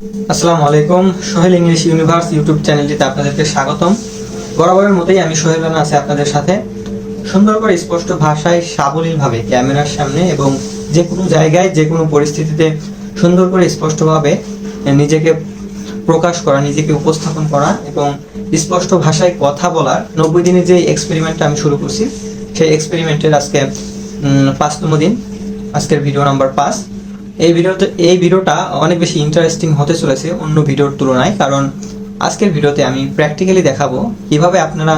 আসসালামু আলাইকুম। Sohel English universe YouTube চ্যানেলটিতে আপনাদেরকে স্বাগতম। বরাবরের মতোই আমি সোহেল রানা আছি আপনাদের সাথে। সুন্দর করে স্পষ্ট ভাষায় সাবলীলভাবে ক্যামেরার সামনে এবং যে কোনো জায়গায় যে কোনো পরিস্থিতিতে সুন্দর করে স্পষ্টভাবে নিজেকে প্রকাশ করা, নিজেকে উপস্থাপন করা এবং স্পষ্ট ভাষায় কথা বলার 90 দিনের যে এক্সপেরিমেন্টটা আমি শুরু করছি, সেই এক্সপেরিমেন্টের আজকে 5তম দিন। আজকের ভিডিও নাম্বার 5। এই ভিডিওটা অনেক বেশি ইন্টারেস্টিং হতে চলেছে অন্য ভিডিওর তুলনায়, কারণ আজকের ভিডিওতে আমি প্র্যাকটিক্যালি দেখাবো কিভাবে আপনারা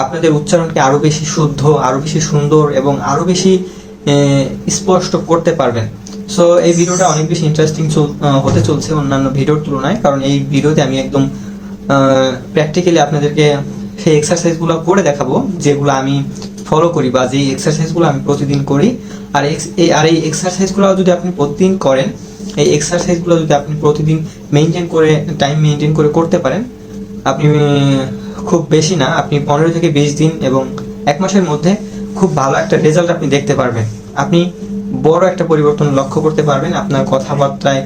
আপনাদের উচ্চারণকে আরো বেশি শুদ্ধ, আরো বেশি সুন্দর এবং আরো বেশি স্পষ্ট করতে পারবেন। সো এই ভিডিওটা অনেক বেশি ইন্টারেস্টিং হতে চলছে অন্যান্য ভিডিওর তুলনায়, কারণ এই ভিডিওতে আমি একদম প্র্যাকটিক্যালি আপনাদেরকে সেই এক্সারসাইজগুলো করে দেখাবো যেগুলো আমি ফলো করি বা যে এক্সারসাইজগুলো আমি প্রতিদিন করি। আর এই এক্সারসাইজগুলো যদি আপনি প্রতিদিন করেন, এই এক্সারসাইজগুলো যদি আপনি প্রতিদিন টাইম মেনটেন করে করতে পারেন, আপনি খুব বেশি না, আপনি 15 থেকে 20 দিন এবং 1 মাসের মধ্যে খুব ভালো একটা রেজাল্ট আপনি দেখতে পারবেন। আপনি বড় একটা পরিবর্তন লক্ষ্য করতে পারবেন। আপনার কথাবার্তায়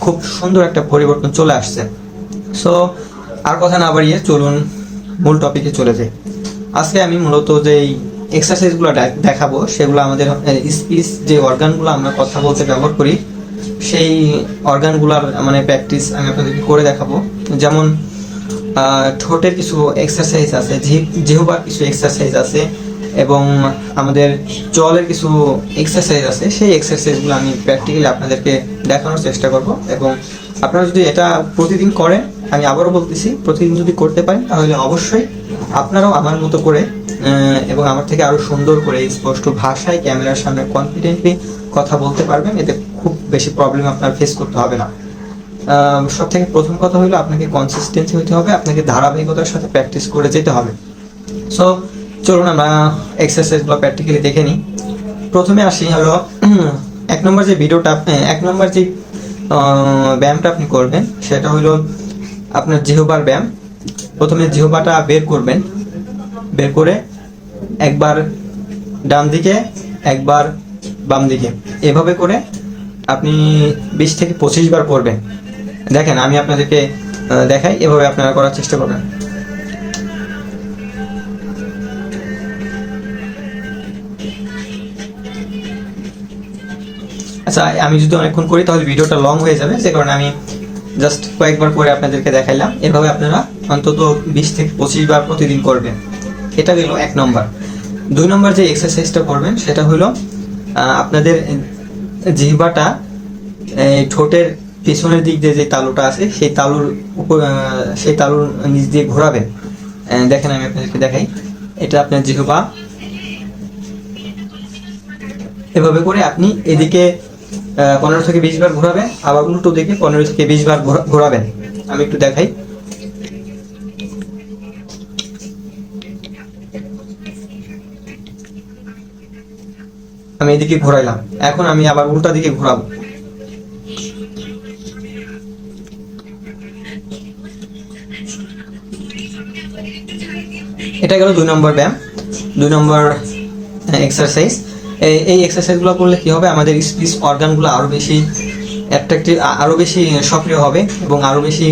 খুব সুন্দর একটা পরিবর্তন চলে আসছে। সো আর কথা না বাড়িয়ে চলুন মূল টপিকে চলে যাই। আজকে আমি মূলত যে এক্সারসাইজগুলো দেখাবো সেগুলো আমাদের স্পিচ, যে অর্গানগুলো আমরা কথা বলতে ব্যবহার করি, সেই অর্গানগুলোর মানে প্র্যাকটিস আমি আপনাদেরকে করে দেখাবো। যেমন ঠোঁটের কিছু এক্সারসাইজ আছে, জিহ্বার কিছু এক্সারসাইজ আছে এবং আমাদের জলের কিছু এক্সারসাইজ আছে। সেই এক্সারসাইজগুলো আমি প্র্যাকটিক্যালি আপনাদেরকে দেখানোর চেষ্টা করব এবং আপনারা যদি এটা প্রতিদিন করেন, আমি আবারও বলতেছি, প্রতিদিন যদি করতে পারেন তাহলে অবশ্যই আপনারাও আমার মতো করে এবং আমার থেকে আরো সুন্দর করে স্পষ্ট ভাষায় ক্যামেরার সামনে কনফিডেন্টলি কথা বলতে পারবেন। এতে খুব বেশি প্রবলেম আপনার ফেস করতে হবে না। সব থেকে প্রথম কথা হলো আপনাকে কনসিস্টেন্সি হতে হবে, আপনাকে ধারাবাহিকতার সাথে প্র্যাকটিস করে যেতে হবে। সো চলুন আমরা এক্সারসাইজগুলো প্র্যাকটিক্যালি দেখে নিই। প্রথমে আসি হলো 1 নম্বর যে ভিডিওটা, 1 নম্বর যে ব্যায়ামটা আপনি করবেন সেটা হলো আপনার জিহ্বার ব্যায়াম। প্রথমে জিহ্বাটা বের করবেন, বের করে একবার ডান দিকে একবার বাম দিকে, এভাবে করে আপনি 20 থেকে 25 বার করবেন। দেখেন আমি আপনাদেরকে দেখাই, এভাবে আপনারা করার চেষ্টা করবেন। আচ্ছা, আমি যদি অনেকক্ষণ করি তাহলে ভিডিওটা লং হয়ে যাবে, যে কারণে আমি জাস্ট কয়েকবার করে আপনাদেরকে দেখাইলাম। এভাবে আপনারা অন্তত 20 থেকে 25 বার প্রতিদিন করবেন। এটা গেল 1 নম্বর। 2 নম্বর যে এক্সারসাইজটা করবেন সেটা হলো আপনাদের জিহ্বাটা ঠোঁটের পিছনের দিক দিয়ে যে তালুটা আছে সেই তালুর নিচ দিয়ে ঘোরাবেন। দেখেন আমি আপনাদেরকে দেখাই, এটা আপনার জিহ্বা। এভাবে করে আপনি এদিকে 15 থেকে 20 বার ঘোরাবেন, আবার উল্টো দিকে 15 থেকে 20 বার ঘোরাবেন। আমি একটু দেখাই। আমি এদিকে ঘোরাইলাম, এখন আমি আবার উল্টা দিকে ঘোরাবো। এটা গেল 2 নম্বর ব্যায়াম, 2 নম্বর এক্সারসাইজ। এই এক্সারসাইজগুলো করলে কি হবে, আমাদের স্পিচ অর্গানগুলো আরো বেশি অ্যাট্রাকটিভ, আরো বেশি সক্রিয় হবে এবং আরো বেশি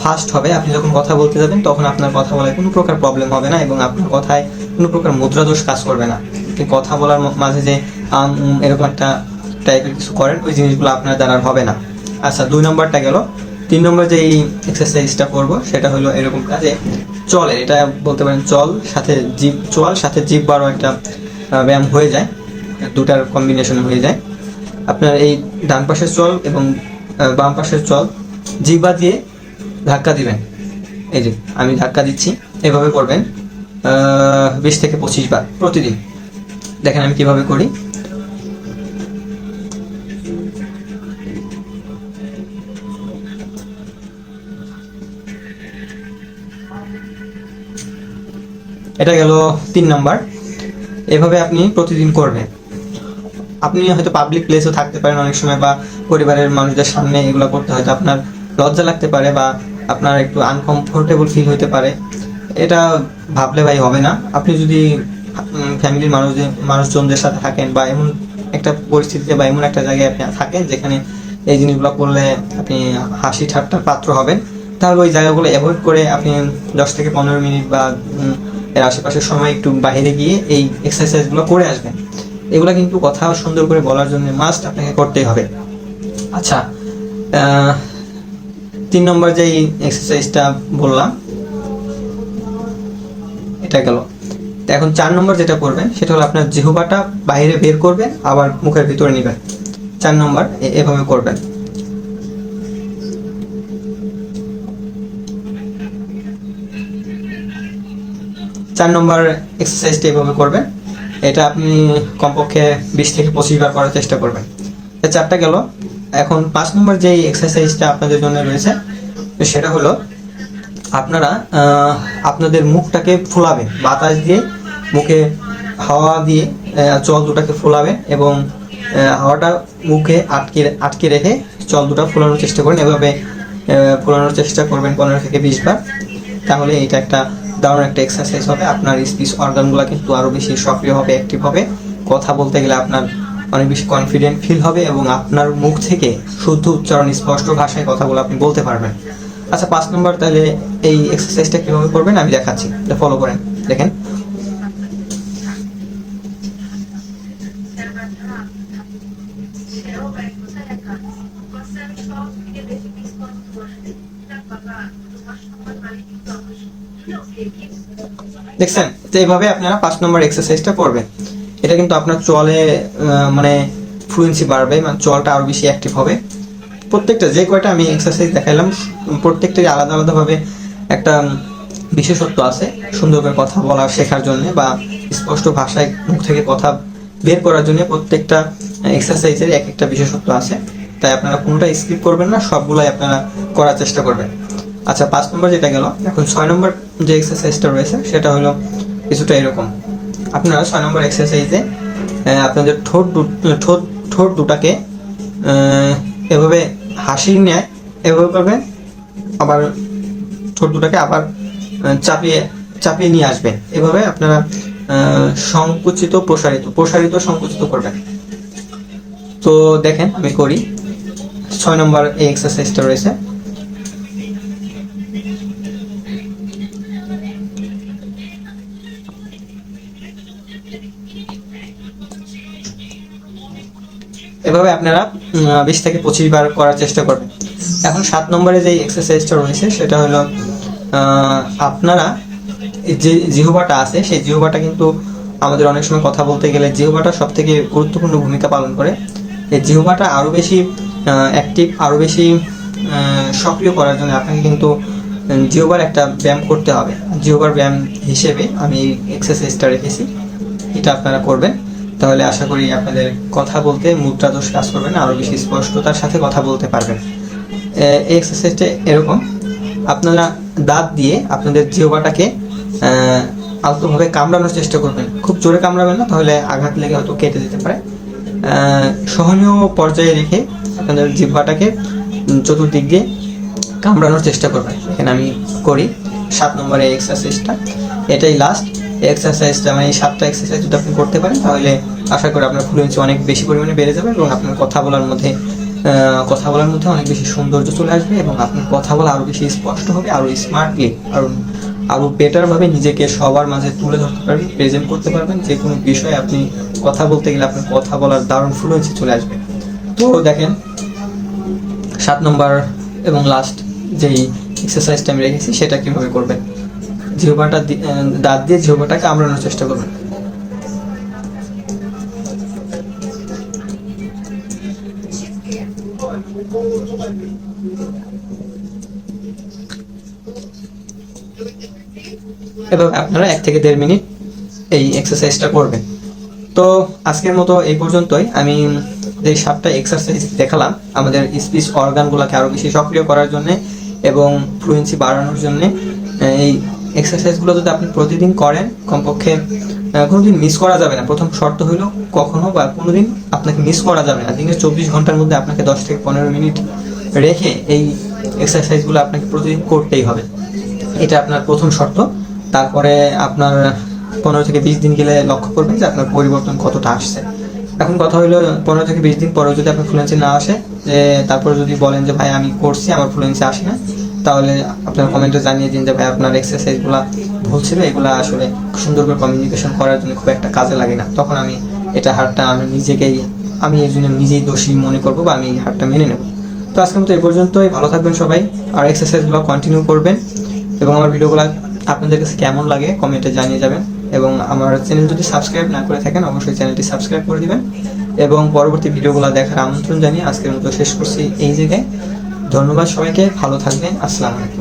ফাস্ট হবে। আপনি যখন কথা বলতে যাবেন তখন আপনার কথা বলায় কোনো প্রকার প্রবলেম হবে না এবং আপনার কথায় কোনো প্রকার মুদ্রাদোষ কাজ করবে না। আপনি কথা বলার মাঝে যে এরকম একটা টাইপের কিছু করেন, ওই জিনিসগুলো আপনার দ্বারা হবে না। আচ্ছা, 2 নম্বরটা গেল। 3 নম্বর যে এই এক্সারসাইজটা করব সেটা হলো এরকম কাজে চলে, এটা বলতে পারেন চল সাথে জিহ্বারও একটা ব্যায়াম হয়ে যায়, দুটার কম্বিনেশন হয়ে যায়। আপনার এই ডান পাশের চল এবং বাম পাশের চল জিহ্বা দিয়ে ধাক্কা দিবেন। এই যে আমি ধাক্কা দিচ্ছি, এভাবে করবেন 20 থেকে 25 বার প্রতিদিন। দেখেন আমি কিভাবে করি। এটা গেল 3 নাম্বার। এভাবে আপনি প্রতিদিন করবেন। আপনি হয়তো পাবলিক প্লেসও থাকতে পারেন অনেক সময়, বা পরিবারের মানুষদের সামনে এগুলো করতে হয়তো আপনার লজ্জা লাগতে পারে বা আপনার একটু আনকমফোর্টেবল ফিল হতে পারে। এটা ভাবলে ভাই হবে না। আপনি যদি ফ্যামিলির মানুষজনদের সাথে থাকেন বা এমন একটা পরিস্থিতিতে বা এমন একটা জায়গায় আপনি থাকেন যেখানে এই জিনিসগুলো করলে আপনি হাসি ঠাট্টার পাত্র হবেন, তাহলে ওই জায়গাগুলো অ্যাভয়েড করে আপনি 10 থেকে 15 মিনিট বা এর আশেপাশের সময় একটু বাইরে গিয়ে এই এক্সারসাইজগুলো করে আসবেন। এগুলো কিন্তু কথা সুন্দর করে বলার জন্য মাস্ট আপনাকে করতেই হবে। আচ্ছা, 3 নম্বর যেই এক্সারসাইজটা বললাম এটা গেল। তো এখন 4 নম্বর যেটা করবেন সেটা হলো আপনার জিহ্বাটা বাইরে বের করবেন, আবার মুখের ভিতরে নেবেন। 4 নম্বর এভাবে করবেন। চার নম্বর এক্সারসাইজটা এভাবে করবেন। এটা আপনি কমপক্ষে 20 থেকে 25 বার করার চেষ্টা করবেন। এই 4টা গেল। এখন 5 নম্বর যে এক্সারসাইজটা আপনাদের জন্য রয়েছে সেটা হলো আপনারা আপনাদের মুখটাকে ফোলাবেন, বাতাস দিয়ে মুখে হাওয়া দিয়ে জল দুটাকে ফোলাবেন এবং হাওয়াটা মুখে আটকে রেখে জল দুটা ফোলানোর চেষ্টা করেন। এভাবে ফোলানোর চেষ্টা করবেন 15 থেকে 20 বার। তাহলে এটা একটা দারুণ একটা এক্সারসাইজ হবে। আপনার স্পিচ অর্গানগুলো কিন্তু আরো বেশি সক্রিয় হবে, অ্যাক্টিভ হবে। কথা বলতে গেলে আপনার অনেক বেশি কনফিডেন্ট ফিল হবে এবং আপনার মুখ থেকে শুদ্ধ উচ্চারণ, স্পষ্ট ভাষায় কথাগুলো আপনি বলতে পারবেন। আচ্ছা, 5 নম্বর তাহলে এই এক্সারসাইজটা কিভাবে করবেন আমি দেখাচ্ছি, ফলো করেন। দেখেন, দেখছেন? তো এইভাবে আপনারা 5 নম্বর এক্সারসাইজটা করবেন। এটা কিন্তু আপনার চলে মানে ফ্লুয়েন্সি বাড়বে, মানে চলটা আরো বেশি অ্যাক্টিভ হবে। প্রত্যেকটা যে কয়টা আমি এক্সারসাইজ দেখাইলাম প্রত্যেকটারই আলাদা আলাদাভাবে একটা বিশেষত্ব আছে সুন্দর করে কথা বলা শেখার জন্য বা স্পষ্ট ভাষায় মুখ থেকে কথা বের করার জন্য। প্রত্যেকটা এক্সারসাইজের এক একটা বিশেষত্ব আছে, তাই আপনারা কোনটা স্কিপ করবেন না, সবগুলাই আপনারা করার চেষ্টা করবেন। আচ্ছা, 5 নম্বর যেটা গেল। এখন 6 নম্বর যে এক্সারসাইজটা রয়েছে সেটা হলো কিছুটা এরকম। আপনারা 6 নম্বর এক্সারসাইজে আপনাদের ঠোঁট দুটাকে এভাবে হাসি নেয় এভাবে করবেন, আবার ঠোঁট দুটাকে আবার চাপিয়ে নিয়ে আসবেন। এভাবে আপনারা সংকুচিত প্রসারিত সংকুচিত করবেন। তো দেখেন আমি করি। 6 নম্বর এই এক্সারসাইজটা রয়েছে। এভাবে আপনারা 20 থেকে 25 বার করার চেষ্টা করবেন। এখন 7 নম্বরে যে এক্সারসাইজটা রয়েছে সেটা হলো আপনারা যে জিহ্বাটা আছে সেই জিহ্বাটা কিন্তু আমাদের অনেক সময় কথা বলতে গেলে জিহ্বাটা সব থেকে গুরুত্বপূর্ণ ভূমিকা পালন করে। এই জিহ্বাটা আরো বেশি অ্যাক্টিভ, আরো বেশি সক্রিয় করার জন্য আপনাকে কিন্তু জিহ্বার একটা ব্যায়াম করতে হবে। জিহ্বার ব্যায়াম হিসেবে আমি এই এক্সারসাইজটা রেখেছি, এটা আপনারা করবেন। তাহলে আশা করি আপনাদের কথা বলতে মুদ্রা দোষ কাজ করবে না, আরো বেশি স্পষ্টতার সাথে কথা বলতে পারবেন। এই এক্সারসাইজটা এরকম, আপনারা দাঁত দিয়ে আপনাদের জিহ্বাটাকে আলতোভাবে কামড়ানোর চেষ্টা করবেন। খুব জোরে কামড়াবেন না, তাহলে আঘাত লেগে হয়তো কেটে যেতে পারে। সহনীয় পর্যায়ে রেখে আপনাদের জিহ্বাটাকে চতুর্দিক দিয়ে কামড়ানোর চেষ্টা করবেন। এখানে আমি করি 7 নম্বরে এক্সারসাইজটা। এটাই লাস্ট এক্সারসাইজটা, মানে এই 7টা এক্সারসাইজ যদি আপনি করতে পারেন তাহলে আশা করি আপনার ফ্লুয়েন্সি অনেক বেশি পরিমাণে বেড়ে যাবে এবং আপনার কথা বলার মধ্যে অনেক বেশি সৌন্দর্য চলে আসবে এবং আপনার কথা বলা আরো বেশি স্পষ্ট হবে, আরো স্মার্টলি, আরো বেটার ভাবে নিজেকে সবার মাঝে তুলে ধরতে পারবেন, প্রেজেন্ট করতে পারবেন। যে কোনো বিষয়ে আপনি কথা বলতে গেলে আপনার কথা বলার দারুণ ফ্লুয়েন্সি চলে আসবে। তো দেখেন 7 নম্বর এবং লাস্ট যেই এক্সারসাইজটা আমি রেখেছি সেটা কিভাবে করবেন। জিহ্বাটা দাঁত দিয়ে জিহ্বাটাকে কামড়ানোর চেষ্টা করবেন। এভাবে আপনারা 1 থেকে 1.5 মিনিট এই এক্সারসাইজটা করবেন। তো আজকের মতো এই পর্যন্তই। আমি যে 7টা এক্সারসাইজ দেখালাম আমাদের স্পিচ অর্গানগুলোকে আরো বেশি সক্রিয় করার জন্য এবং ফ্লুয়েন্সি বাড়ানোর জন্য, এই এক্সারসাইজগুলো যদি আপনি প্রতিদিন করেন, কমপক্ষে কোনোদিন মিস করা যাবে না। প্রথম শর্ত হইল কখনো বা কোনোদিন আপনাকে মিস করা যাবে না। দিনের 24 ঘন্টার মধ্যে আপনাকে 10 থেকে 15 মিনিট রেখে এই এক্সারসাইজগুলো আপনাকে প্রতিদিন করতেই হবে। এটা আপনার প্রথম শর্ত। তারপরে আপনার 15 থেকে 20 দিন গেলে লক্ষ্য করবেন যে আপনার পরিবর্তন কতটা আসছে। এখন কথা হলো 15 থেকে 20 দিন পরেও যদি আপনার ফ্লুয়েন্সি না আসে, যে তারপরে যদি বলেন যে ভাই আমি করছি আমার ফ্লুয়েন্সি আসে না, তাহলে আপনার কমেন্টে জানিয়ে দিন যে ভাই আপনার এক্সারসাইজগুলো ভুল ছিল, এগুলা আসলে সুন্দর করে কমিউনিকেশন করার জন্য খুব একটা কাজে লাগে না। তখন আমি এটা হারটা আমি এই জন্য নিজেই দোষী মনে করবো বা আমি এই হারটা মেনে নেব। তো আজকের মতো এই পর্যন্তই। ভালো থাকবেন সবাই, আর এক্সারসাইজগুলো কন্টিনিউ করবেন, এবং আমার ভিডিওগুলো আপনাদের কাছে কেমন লাগে কমেন্টে জানিয়ে যাবেন। এবং আমার চ্যানেল যদি সাবস্ক্রাইব না করে থাকেন অবশ্যই চ্যানেলটি সাবস্ক্রাইব করে দিবেন, এবং পরবর্তী ভিডিওগুলো দেখার আমন্ত্রণ জানিয়ে আজকের মতো শেষ করছি এই জায়গায়। ধন্যবাদ সবাইকে, ভালো থাকবেন, আসসালামু আলাইকুম।